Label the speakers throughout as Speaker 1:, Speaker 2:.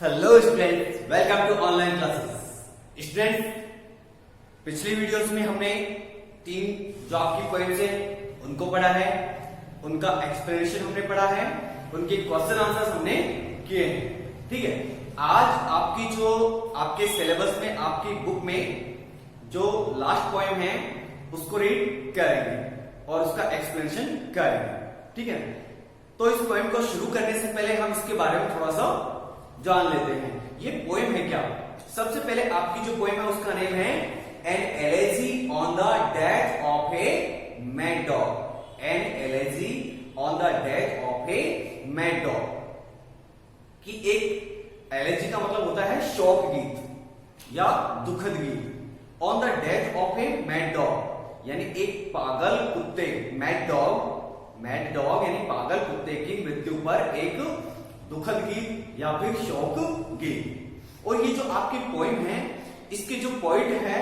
Speaker 1: Hello students, welcome to online classes. Students, पिछली videos में हमने 3 जो आपकी पॉइंट्स है उनको पढ़ा है, उनका एक्सप्लेनेशन हमने पढ़ा है, उनके क्वेश्चन आंसर्स हमने किए हैं। ठीक है, आज आपकी जो आपके सिलेबस में आपकी बुक में जो लास्ट पॉइंट है उसको रीड करेंगे और उसका एक्सप्लेनेशन करेंगे। ठीक है, तो इस पॉइंट को शुरू करने से पहले हम इसके बारे में थोड़ा सा जान लेते हैं। ये पोएम है क्या? सबसे पहले आपकी जो पोएम है उसका नेम है an elegy on the death of a mad dog. An elegy on the death of a mad dog. कि एक एलेजी का मतलब होता है शोक गीत या दुखद गीत। On the death of a mad dog यानी एक पागल कुत्ते, मैड डॉग यानी पागल कुत्ते की मृत्यु पर एक दुखद गीत या फिर शोक गीत। और ये जो आपकी पोइम है, इसके जो पोइट है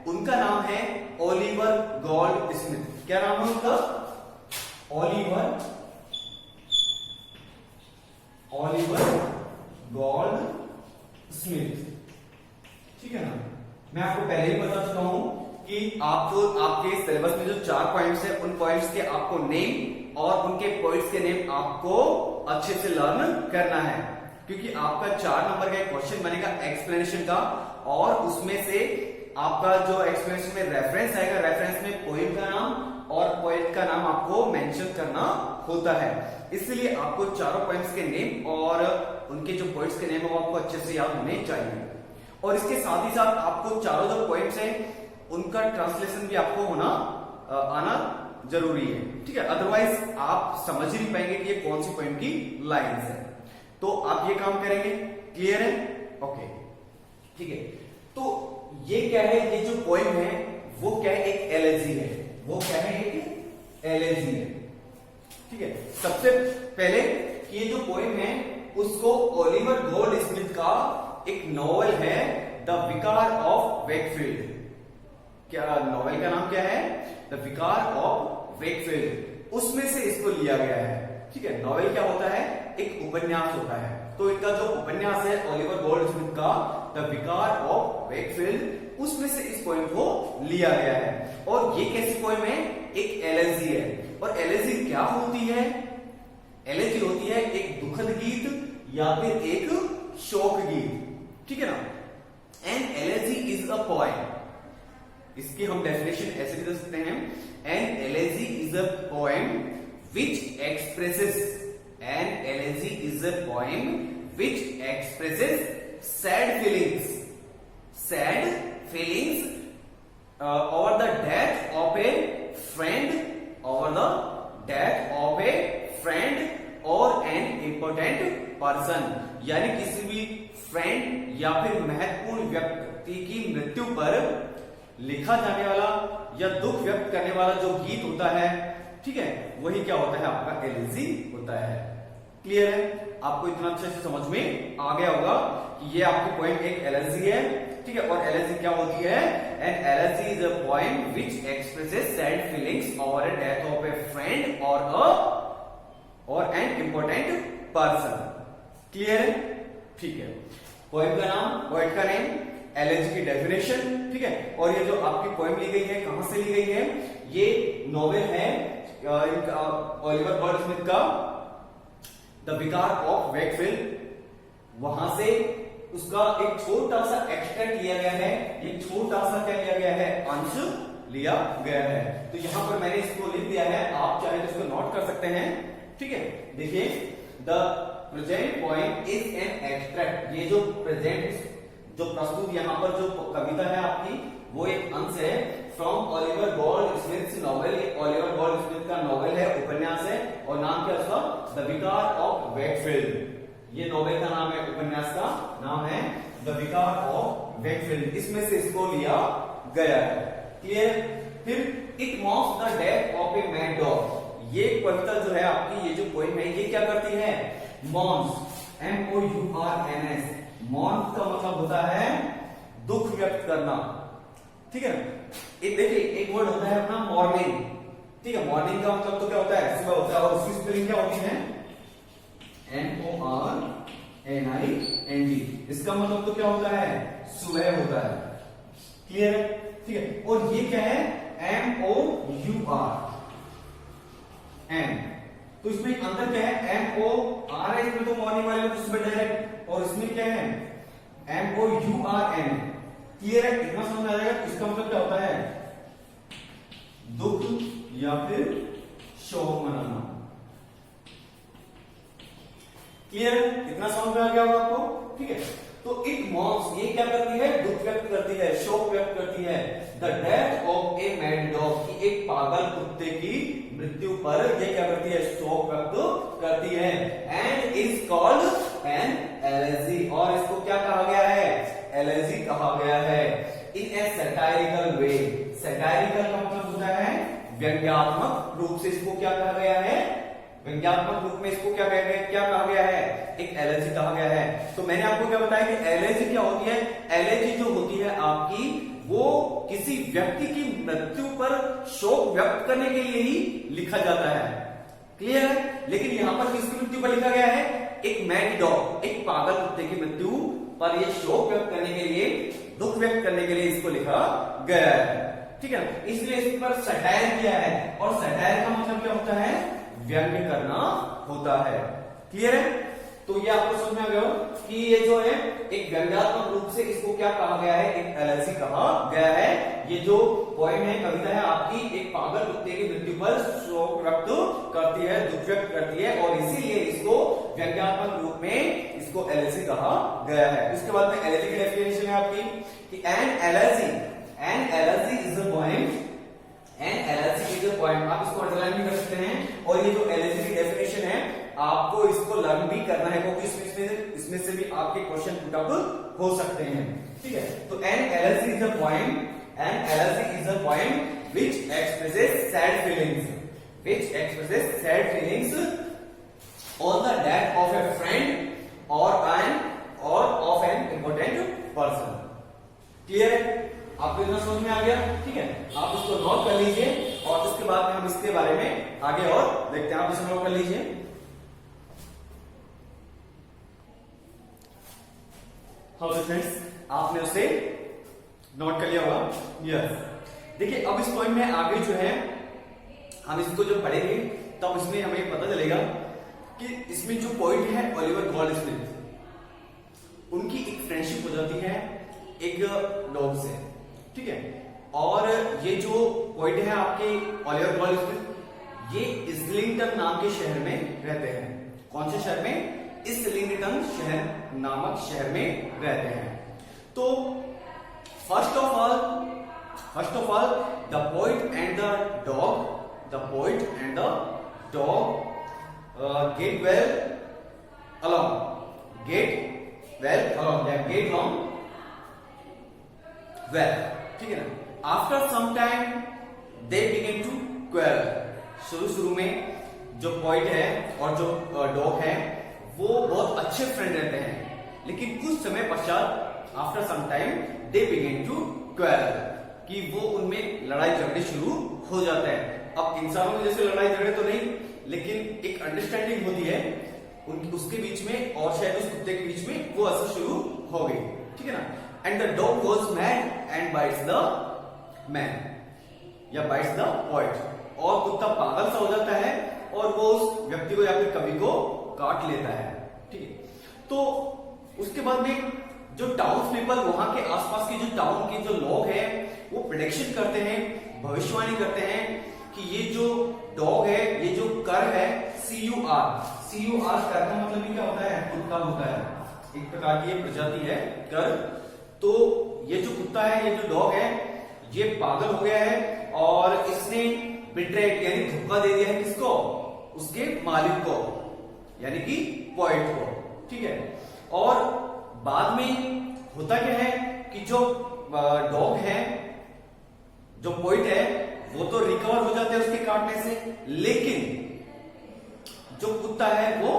Speaker 1: उनका नाम है ओलिवर गोल्ड स्मिथ। क्या नाम है उनका? Oliver gold Smith. ठीक है ना? मैं आपको पहले ही बता चुका हूं कि आपको आपके सिलेबस में जो 4 पॉइंट्स है उन पॉइंट्स के आपको नेम और उनके पॉइंट्स के नेम आपको अच्छे से लर्न करना है, क्योंकि आपका 4 नंबर का क्वेश्चन बनेगा एक्सप्लेनेशन का और उसमें से आपका जो एक्सप्लेनेशन में रेफरेंस आएगा, रेफरेंस में पोएम का नाम और पोएट का नाम आपको मेंशन करना होता है। इसलिए आपको चारों पॉइंट्स के नेम और उनके जो पॉइंट्स के नेम है वो आपको अच्छे से याद होने चाहिए। और इसके साथ ही साथ आपको चारों जो पॉइंट्स हैं उनका ट्रांसलेशन भी आपको आना जरूरी है। ठीक है, अदरवाइज आप समझ ही नहीं पाएंगे कि ये कौन सी पॉइंट की लाइंस है। तो आप ये काम करेंगे। क्लियर है? ओके, ठीक है। तो ये क्या है? ये जो पोएम है वो क्या है? एक एलेजी है। वो क्या है? एक एलेजी है। ठीक है, सबसे पहले ये जो पोएम है उसको ओलिवर गोल्ड स्मिथ का एक नॉवेल है द विकार ऑफ वेकफील्ड। क्या नॉवेल का नाम क्या है? द विकार ऑफ वेकफील्ड। उसमें से इसको लिया गया है। ठीक है, नॉवेल क्या होता है? एक उपन्यास होता है। तो इनका जो उपन्यास है ओलिवर गोल्ड स्मिथ का द विकार ऑफ वेकफील्ड, उसमें से इस पोएम को लिया गया है। और ये कैसी पोएम है? एक एलेजी है। और एलेजी क्या होती है? एलेजी होती है एक दुखद गीत या फिर एक शोक गीत। ठीक है ना? An elegy is a poem. इसकी हम डेफिनेशन ऐसे भी दे सकते हैं, an elegy is a poem which expresses, an elegy is a poem which expresses sad feelings over the death of a friend, और एन इंपॉर्टेंट पर्सन। यानी किसी भी फ्रेंड या फिर महत्वपूर्ण व्यक्ति की मृत्यु पर लिखा जाने वाला या दुख व्यक्त करने वाला जो गीत होता है, ठीक है, वही क्या होता है? आपका एलेजी होता है। क्लियर है? आपको इतना अच्छे से समझ में आ गया होगा कि ये आपकी पोएम एक एलेजी है। ठीक है, और एलेजी क्या होती है? An elegy is a poem which expresses sad feelings over a death of a friend और एन इंपॉर्टेंट पर्सन। क्लियर है? ठीक है, पोएम का नाम, पोएट का नेम, एलेजी की डेफिनेशन। ठीक है, और ये जो आपकी पोएम ली गई है कहां से ली गई है? ये नॉवेल है ओलिवर गोल्ड स्मिथ का द विकार ऑफ वेकफील्ड। वहां से उसका एक छोटा सा एक्सट्रैक्ट लिया गया है। ये छोटा सा क्या लिया गया है? अंश लिया गया है। तो यहां पर मैंने इसको लिख दिया है, आप चाहे तो इसको नोट कर सकते हैं। ठीक है, देखिए, the present poem is an extract. ये जो प्रेजेंट जो प्रस्तुत यहाँ पर जो कविता है आपकी, वो एक अंश है from Oliver gold Smith novel. Oliver gold Smith का नॉवेल है, उपन्यास है, और नाम क्या उसका? द विकार ऑफ वेकफील्ड। ये नॉवेल का नाम है, उपन्यास का नाम है द विकार ऑफ वेकफील्ड। इसमें से इसको लिया गया है। क्लियर? फिर it मॉक्स the death of a mad dog. ये कविता जो है आपकी, ये जो पोएम है, ये क्या करती है? मॉर्न्स, MOURNS। मॉर्न का मतलब होता है दुख व्यक्त करना। ठीक है, एक देखिए, एक वर्ड होता है अपना मॉर्निंग। ठीक है, मॉर्निंग का मतलब तो क्या होता है? सुबह होता है, और उसकी स्पेलिंग क्या होती है? MORNING। एनजी। इसका मतलब तो क्या होता है, सुबह होता है। क्लियर है, ठीक है। और ये क्या है, MOUR, एम, तो इसमें अंदर क्या है, MOR है, इसमें तो मॉर्निंग वाले में सुबह डायरेक्ट, और इसमें क्या है, MOURN। क्लियर है, इतना समझ में आ जाएगा। इसका मतलब क्या होता है, दुख या फिर शोक मनाना। क्लियर है, इतना समझ में आ गया होगा आपको, ठीक है। तो इट मॉर्क्स, ये क्या करती है, दुख व्यक्त करती है, शोक व्यक्त करती है, the death of a mad dog, की एक पागल कुत्ते की मृत्यु पर ये क्या करती है, शोक व्यक्त करती है। And is called an elegy, और इसको क्या कहा गया है, एलेजी कहा गया है। इन ए सैटायरिकल वे, सैटायरिकल का मतलब होता है व्यंग्यात्मक रूप से इसको क्या कहा गया है, व्यंग्यात्मक रूप में इसको क्या कहा गया है, एक एलर्जी कहा गया है। तो मैंने आपको क्या बताया कि एलर्जी क्या होती है, एलर्जी जो होती है आपकी, वो किसी व्यक्ति की मृत्यु पर शोक व्यक्त करने के लिए ही लिखा जाता है। क्लियर है, लेकिन यहां पर किसकी मृत्यु पर लिखा गया है, एक मैड डॉग, एक पागल कुत्ते की मृत्यु पर यह शोक व्यक्त करने के लिए, दुख व्यक्त करने के लिए इसको लिखा गया है, ठीक है। इसलिए इस पर सटायर किया है, और सटायर का मतलब क्या होता है, व्यंग्य करना होता है। क्लियर है, तो ये आपको समझ में आ गया कि ये जो है एक व्यंग्यात्मक रूप से इसको क्या कहा गया है, एक एलर्जी कहा गया है। ये जो पोएम है, कविता है आपकी, एक पागल कुत्ते की मृत्यु पर शोक व्यक्त करती है, दुख व्यक्त करती है, और इसीलिए इसको व्यंग्यात्मक रूप में इसको एलर्जी कहा गया है। उसके बाद में एलर्जी की डेफिनेशन है आपकी कि an elegy is a poem, an elegy is a poem, आप इसको अंडरलाइन भी कर सकते हैं। और ये जो एलर्जी की डेफिनेशन है, आपको इसको लर्न भी करना है, क्योंकि इसमें से भी आपके क्वेश्चन पुट अप हो सकते हैं, ठीक है। तो an elegy is a poem, an elegy is a poem which expresses sad feelings on the death of a friend और of an important person. Clear है, आपको इतना समझ में आ गया, ठीक है। आप इसको नोट कर लीजिए, और उसके बाद में हम इसके बारे में आगे और देखते हैं। आप इसे नोट कर लीजिए। हाँ फ्रेंड्स, आपने उसे नोट कर लिया होगा, यस। देखिए, अब इस पॉइंट में आगे जो है हम इसको जब पढ़ेंगे तब इसमें हमें पता चलेगा कि इसमें जो पॉइंट है ओलिवर गोल्डस्मिथ, उनकी एक फ्रेंडशिप हो जाती है एक डॉग से, ठीक है। और ये जो पॉइंट है आपके ओलिवर गोल्डस्मिथ, ये इस्लिंगटन नाम के शहर में रहते हैं। कौन से शहर में, इस्लिंगटन शहर नामक शहर में रहते हैं। तो first of all the poet and the dog get well along well, ठीक है ना। After some time they begin to quarrel, शुरू में जो पोएट है और जो डॉग है वो बहुत अच्छे फ्रेंड रहते हैं, लेकिन कुछ समय पश्चात after some time they begin to quarrel, कि वो उनमें लड़ाई झगड़े शुरू हो जाते हैं। अब इंसानों में जैसे लड़ाई झगड़े तो नहीं, लेकिन एक अंडरस्टैंडिंग होती है उसके बीच में, और शायद उस कुत्ते के बीच में वो असर शुरू हो गई, ठीक है ना। And the dog goes mad and bytes the man या बाइट्स द पोएट, और कुत्ता पागल सा हो जाता है और वो उस व्यक्ति को या फिर कवि को काट लेता है, ठीक है। तो उसके बाद में जो टाउन पीपल, वहां के आसपास के जो टाउन के जो लोग हैं, वो प्रेडिक्शन करते हैं, भविष्यवाणी करते हैं कि ये जो डॉग है, ये जो कर है, CUR कर का मतलब क्या होता है, कुत्ता होता है, एक प्रकार की ये प्रजाति है कर। तो ये जो कुत्ता है, ये जो डॉग है, ये पागल हो गया है, और इसने बिट्रेट यानी धोखा दे दिया है किसको, उसके मालिक को, यानी कि पोएट को, ठीक है। और बाद में होता क्या है कि जो डॉग है, जो पोएट है, वो तो रिकवर हो जाते हैं उसके काटने से, लेकिन जो कुत्ता है वो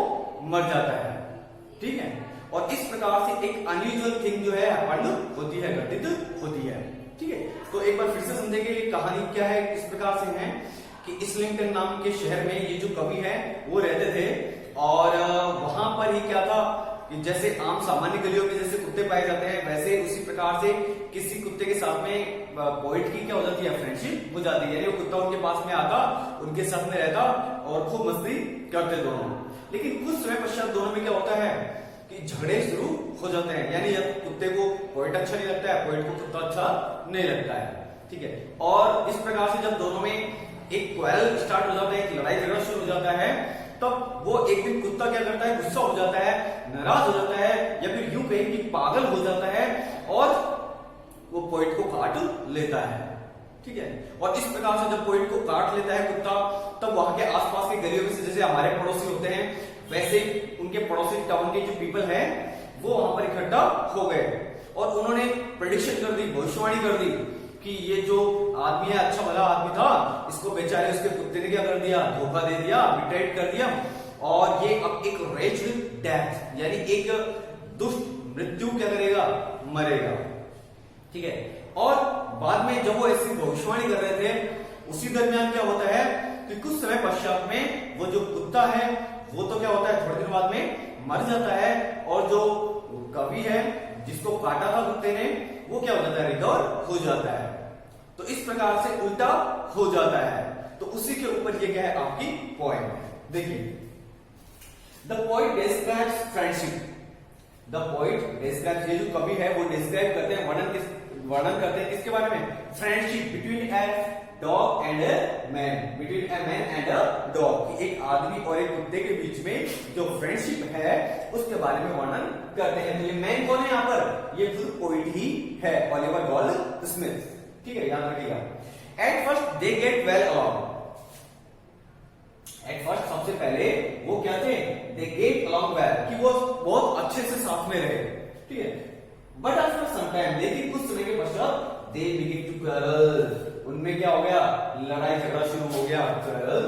Speaker 1: मर जाता है, ठीक है। और इस प्रकार से एक अनयूजुअल थिंग जो है हैपेंड होती है, घटित होती है, ठीक है। तो एक बार फिर से समझेंगे ये कहानी क्या है, किस प्रकार से है कि इस्लिंगटन नाम के शहर में ये जो कवि है वो रहते थे, और वहां पर ही क्या था कि जैसे आम सामान्य गलियों में जैसे कुत्ते पाए जाते हैं, वैसे उसी प्रकार से किसी कुत्ते के साथ में पोएट की क्या हो जाती है, फ्रेंडशिप हो जाती है। यानी वो कुत्ता उनके पास में आता, उनके साथ में रहता और खूब मस्ती करते दोनों। लेकिन कुछ समय पश्चात दोनों में क्या होता है कि झगड़े शुरू हो जाते हैं। यानी जब कुत्ते को पोएट अच्छा नहीं लगता है, पोएट को कुत्ता अच्छा नहीं लगता है, ठीक है। और इस प्रकार से जब दोनों में एक क्वेरल स्टार्ट हो जाता है, एक लड़ाई झगड़ा शुरू हो जाता है, तब वो एक दिन कुत्ता क्या करता है, गुस्सा हो जाता है, नाराज हो जाता है, या फिर यूं कहें कि पागल हो जाता है और वो पोएट को काट लेता है, ठीक है। और इस प्रकार से जब पोएट को काट लेता है कुत्ता, तब वहां के आसपास के गलियों में से जैसे हमारे पड़ोसी होते हैं, वैसे उनके पड़ोसी टाउन के जो पीपल हैं वो वहां पर इकट्ठा हो गए और उन्होंने प्रेडिक्शन कर दी, भविष्यवाणी कर दी कि ये जो आदमी है, अच्छा भला आदमी था, इसको बेचारे उसके कुत्ते ने क्या कर दिया, धोखा दे दिया, बिट्रेड कर दिया, और ये अब एक रेज्ड डेथ यानी एक दुष्ट मृत्यु क्या करेगा, मरेगा, ठीक है। और बाद में जब वो ऐसी भविष्यवाणी कर रहे थे, उसी दरमियान क्या होता है कि कुछ समय पश्चात में वो जो कुत्ता है वो तो क्या होता है, थोड़े दिन बाद में मर जाता है, और जो कवि है जिसको काटा था कुत्ते ने, वो क्या हो जाता है, रिकवर हो जाता है। तो इस प्रकार से उल्टा हो जाता है। तो उसी के ऊपर ये क्या है, आपकी पॉइंट है। देखिए, the poet describes friendship, the poet describes, ये जो कवि है वो डिस्क्राइब करते हैं, वर्णन करते हैं किसके बारे में, friendship between a dog and a man, between a man and a dog, एक आदमी और एक कुत्ते के बीच में जो फ्रेंडशिप है उसके बारे में वर्णन करते हैं। तो ये मैन कौन है यहाँ पर, ये खुद पोएट ही है, ओलिवर गोल्डस्मिथ, ठीक है, याद रखिएगा। At first they get well along, at first सबसे पहले वो क्या थे, दे गेट अलॉन्ग वेल, कि वो बहुत अच्छे से साथ में रहे, ठीक है। बट आफ्टर सम टाइम, लेकिन कुछ समय के पश्चात दे बिगिन टू क्वारल, उनमें क्या हो गया, लड़ाई झगड़ा शुरू हो गया, क्वारल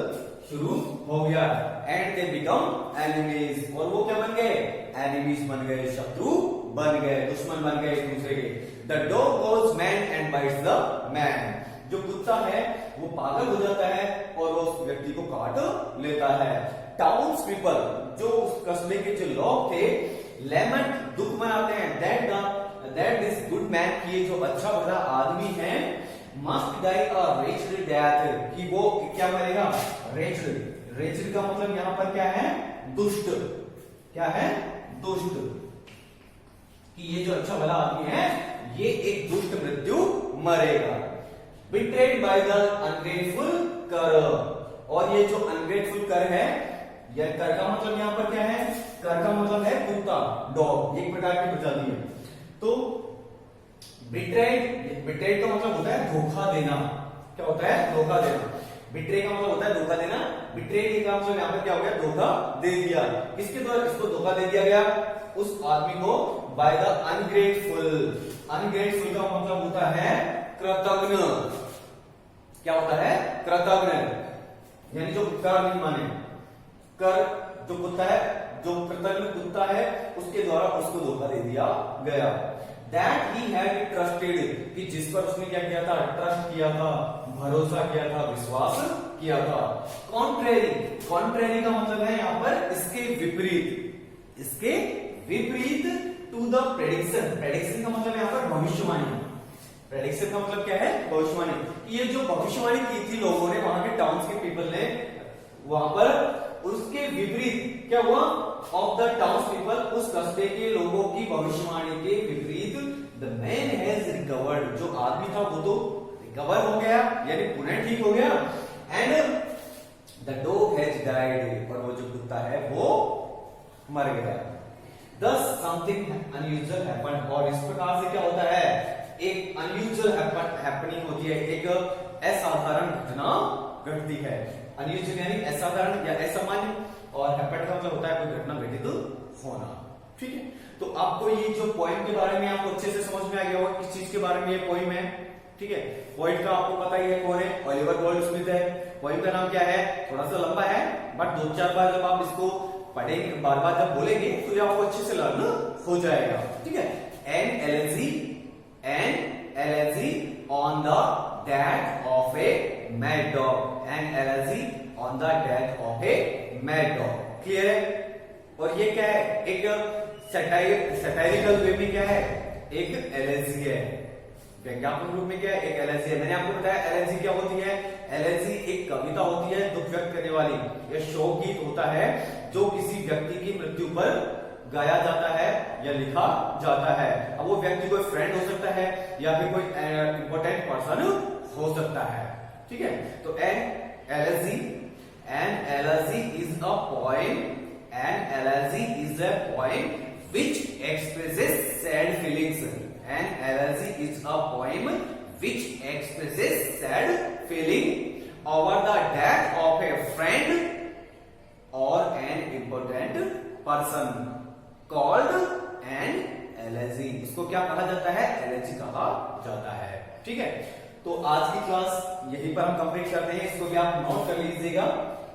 Speaker 1: शुरू हो गया, एंड दे बिकम एनिमीज, और वो क्या बन गए, एनिमीज बन गए, शत्रु बन गए, दुश्मन बन गए एक दूसरे के। The dog goes man and bytes the man, जो कुत्ता है वो पागल हो जाता है और वो उस व्यक्ति को काट लेता है। टाउन्स पीपल, जो उस कस्बे के जो लोग थे, लेमेंट, दुख मनाते हैं, दैट दिस गुड मैन, की जो अच्छा भला आदमी है, मस्ट डाई अ रेच्ड डेथ, कि वो क्या मरेगा, रेच्ड, रेच्ड का मतलब यहां पर क्या है, दुष्ट, क्या है, दुष्ट, कि ये जो अच्छा भला आदमी है ये एक दुष्ट मृत्यु मरेगा। बिट्रेड बाय द अनग्रेटफुल कर, और ये जो अनग्रेटफुल कर है, यह कर का मतलब यहां पर क्या है, कर का मतलब है कुत्ता, डॉग, एक प्रकार की प्रजाति है। तो बिट्रेड, बिट्रेड का मतलब होता है धोखा देना, क्या होता है, धोखा देना। बिट्रे का मतलब होता है धोखा देना, बिट्रेड का मतलब यहां पर क्या हो गया, धोखा दे दिया, किसके द्वारा, इसको धोखा दे दिया गया, उस आदमी को, बाय द अनग्रेटफुल, अनग्रेटफुल का मतलब होता है कृतज्ञ, क्या होता है, कृतज्ञ, यानी जो कर नहीं माने, कर जो कुत्ता है, जो कृतज्ञ कुत्ता है, उसके द्वारा उसको धोखा दे दिया गया। दैट ही हैड ट्रस्टेड, कि जिस पर उसने क्या किया था, ट्रस्ट किया था, भरोसा किया था, विश्वास किया था। कॉन्ट्रेरी, कॉन्ट्रेरी का मतलब है यहां पर इसके विपरीत, इसके विपरीत, टू द प्रेडिक्शन, प्रेडिक्शन का मतलब यहां पर भविष्यवाणी, प्रेडिक्शन का मतलब क्या है, भविष्यवाणी। ये जो भविष्यवाणी की थी लोगों ने, वहां के टाउन्स के पीपल ने, वहां पर उसके विपरीत क्या हुआ, ऑफ द टाउन्स पीपल, उस कस्बे के लोगों की भविष्यवाणी के विपरीत, द मैन हैज रिकवर्ड, जो आदमी था वो तो रिकवर हो गया, यानी पुनः ठीक हो गया, and the dog has died, और वो जो कुत्ता है वो मर गया। Thus something unusual happened, और इस प्रकार से क्या होता है, एक अनयूजुअल हैपनिंग होती है, एक असाधारण घटना घटती है। अनयूजुअल यानी असाधारण या असामान्य, और हैपन का मतलब होता है कोई घटना घटित होना, ठीक है। तो आपको ये जो पोएम के बारे में आपको अच्छे से समझ में आ गया होगा, किस चीज के बारे में ये पोएम है, ठीक है। पोएट का आपको पता ही है कौन है, ओलिवर गोल्डस्मिथ है। पोएम का नाम क्या है, थोड़ा सा लंबा है, बट 2-4 बार जब आप इसको पढ़ेंगे, बार बार जब बोलेंगे तो ये आपको अच्छे से लर्न हो जाएगा, ठीक है। An elegy on the death of a mad dog, an elegy on the death of a mad dog, clear है। और ये क्या है, एक सैटारिकल वे में क्या है, एक एलर्जी है। व्यंग्यात्मक रूप में क्या है, एक एलर्जी है। मैंने आपको बताया एलर्जी क्या होती है। एलर्जी एक कविता होती है दुख व्यक्त करने वाली, यह शोक गीत होता है जो किसी व्यक्ति की मृत्यु पर गाया जाता है या लिखा जाता है। अब वो व्यक्ति कोई फ्रेंड हो सकता है या फिर कोई इंपॉर्टेंट पर्सन हो सकता है, ठीक है। तो an elegy is a poem, an elegy is a poem which expresses sad feelings. An elegy is a poem which expresses sad feeling over the death of a friend or an important person called an elegy. इसको क्या कहा जाता है, elegy कहा जाता है, ठीक है। तो आज की क्लास यहीं पर हम कंप्लीट करते हैं। इसको भी आप नोट कर लीजिएगा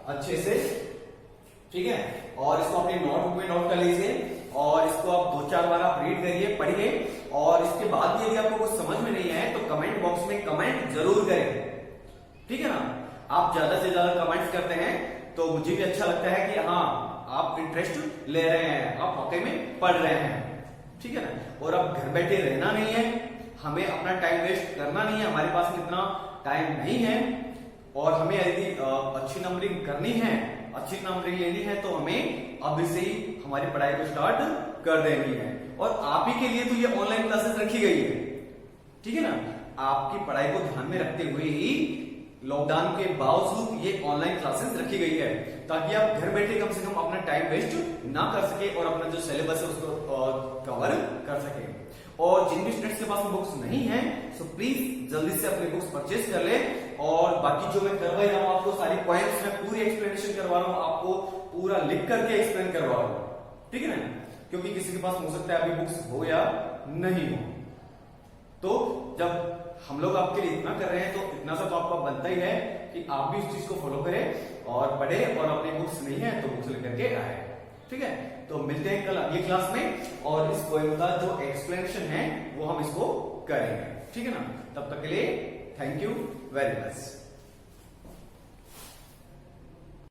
Speaker 1: अच्छे से, ठीक है। और इसको अपने नोटबुक में नोट कर लीजिए और इसको आप 2-4 बार आप रीड करिए, पढ़िए। और इसके बाद भी यदि आपको कुछ समझ में नहीं आए तो कमेंट बॉक्स में कमेंट जरूर करें, ठीक है ना। आप ज्यादा से ज्यादा कमेंट्स करते हैं तो मुझे भी अच्छा लगता है कि हाँ आप इंटरेस्ट ले रहे हैं, आप वाकई में पढ़ रहे हैं, ठीक है ना। और अब घर बैठे रहना नहीं है, हमें अपना टाइम वेस्ट करना नहीं है, हमारे पास इतना टाइम नहीं है। और हमें यदि अच्छी नंबरिंग करनी है, अच्छी नंबरिंग लेनी है तो हमें अभी से ही हमारी पढ़ाई को स्टार्ट कर देनी है। और आप ही के लिए तो ये ऑनलाइन क्लासेस रखी गई है, ठीक है ना। आपकी पढ़ाई को ध्यान में रखते हुए ही लॉकडाउन के बावजूद ये ऑनलाइन क्लासेस रखी गई है ताकि आप घर बैठे कम से कम अपना टाइम वेस्ट ना कर सके और अपना जो सिलेबस है उसको कवर कर सके। और जिन भी स्टूडेंट्स के पास में बुक्स नहीं है सो प्लीज जल्दी से अपने बुक्स परचेज कर ले। और बाकी जो मैं करवा रहा हूँ आपको सारी पॉइंट्स में पूरी एक्सप्लेनेशन करवा रहा हूँ, आपको पूरा लिख करके एक्सप्लेन करवा रहा हूँ, ठीक है ना। क्योंकि किसी के पास हो सकता है अभी बुक्स हो या नहीं हो। तो जब हम लोग आपके लिए इतना कर रहे हैं तो इतना सा तो आपका बनता ही है कि आप भी इस चीज को फॉलो करें और पढ़े और अपनी बुक्स नहीं है तो बुक्स लेकर के आए, ठीक है। तो मिलते हैं कल अगली क्लास में और इस पोएम का जो एक्सप्लेनेशन है वो हम इसको करेंगे, ठीक है ना। तब तक के लिए थैंक यू वेरी मच।